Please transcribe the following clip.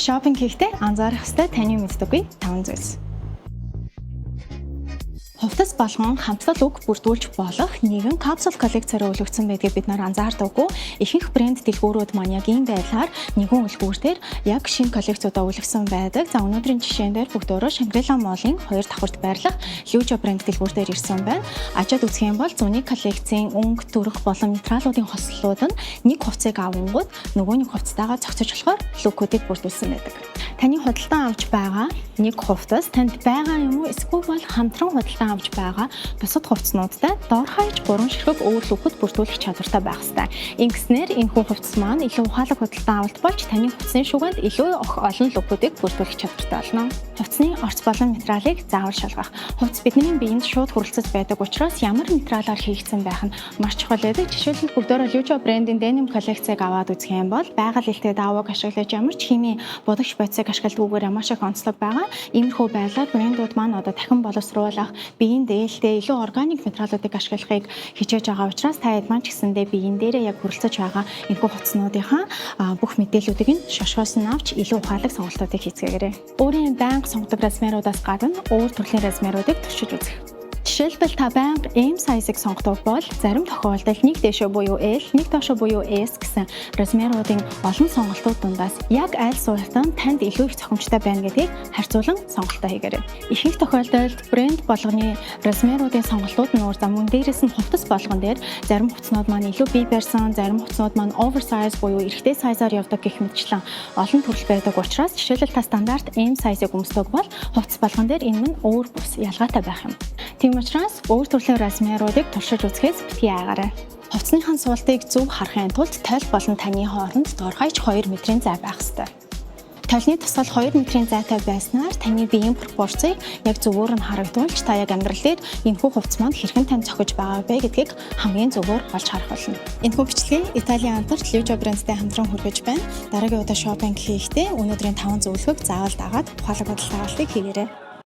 Шопинг хийхдээ анзаарах ёстой таны мэддэггүй 5 зүйлс. Хувцас болгон хамтлал үг бүрдүүлж болох нэгэн капсул коллекцаараа өлөгдсөн байдгийг бид нар анзаардаггүй. Ихэнх брэнд дэлгүүрүүд маань яг ийм байдлаар нэгэн үлгүүрээр яг шинэ коллекцуудаа өлөгдсөн байдаг. За өнөөдрийн жишээн дээр бүгд өөрөө Shangri-La Mall-ын 2 давхурт байрлах Lujo брэнд дэлгүүр дээр ирсэн байна. Ажид үзэх юм бол зуны коллекцийн өнгө, төрх болон материалуудын хослолууд нь нэг хувцсыг авангууд нөгөө нэг хувцтайгаа цогцож болохоор лукуудыг бүрдүүлсэн байдаг. Таны худалдан авч байгаа нэг хувцас танд байгаа юм уу? Эсвэл бол хамтран худалдан авч байгаа бусад хувцснуудтай доор хаяж 3 ширхэг өөр лукуд бүрдүүлэх чадвартай байх ёстой. Ингэснээр энэ хүн хувцас маань илүү ухаалаг худалдан авалт болж таны хувцсны шугамд илүү олон лукуудыг бүрдүүлэх чадвартай болно. Хувцсны орц болон материалыг заавал шалгах. Хувцас бидний биеинд шууд хүрэлцэж байдаг учраас ямар материалаар хийгдсэн байх нь маш чухал байдаг. Жишээлбэл бүгдөө Lujo брендийн denim коллекцийг аваад үзэх юм бол байгаль хэлтэй даавууг ашиглаж ямар ч химийн будагш бодисыг ашигладаггүйгээр маш их онцлог байгаа. Иймэрхүү байдлаар брэндүүд маань одоо дахин боловсруулах, биеийн дээлтэй илүү органик материалуудыг ашиглахыг хичээж байгаа учраас та хэд маань ч гэсэндээ биеийн дээрээ яг хүрэлцэж байгаа энэхүү хувцснуудынхаа бүх мэдээллүүдийг нь шошгоос нь авч илүү ухаалаг сонголтуудыг хийцгээгээрэй. Өөрийн байнга сонгодог размеруудаас гадна өөр төрлийн размеруудыг туршиж үзэх. Жишээлбэл та байнга M size-ыг сонгодог бол зарим тохиолдолд нэг дэшөө буюу L, нэг доошоо буюу S гэсэн размеруудын олон сонголтууд дундаас яг аль суултан танд илүү их зохимжтой байна гэдгийг харьцуулан сонголтоо хийгээрэй. Ихэнх тохиолдолд брэнд болгоны размеруудын сонголтууд нь мөн дээрээс нь хувцас болгон дээр зарим хувцснууд маань илүү бие барьсан, зарим хувцснууд маань oversize буюу эрэгтэй сайзаар явдаг гэх мэтчлэн олон төрөл байдаг учраас жишээлбэл та стандарт M size-ыг өмсдөг бол хувцас болгон дээр энэ нь өөр бус ялгаатай байх юм. Тийм учраас өөр төрлийн размеруудыг туршиж үзэхээс битгий айгаарай. Хувцсныхаа суултыг зөв харахын тулд тойл болон таны хооронд дор хаяж 2 метрийн зай байх ёстой. Тойлны тусгал 2 метрийн зайтай байснаар таны биеийн пропорцийг яг зөвөр нь харагдуулж та яг амьдрал дээр энэхүү хувцс маань хэрхэн тань зохиж байгаа вэ гэдгийг хамгийн зөвөр олж харах болно. Энэхүү бичлэгийг Италийн хамтарт Lujo брэндтэй хамтран хүргэж байна. Дараагийн удаа шопинг хийхдээ өнөөдрийн 5 зөвлөгөөг заавал дагаад ухаалаг бодлого авалтыг хийгээрэй.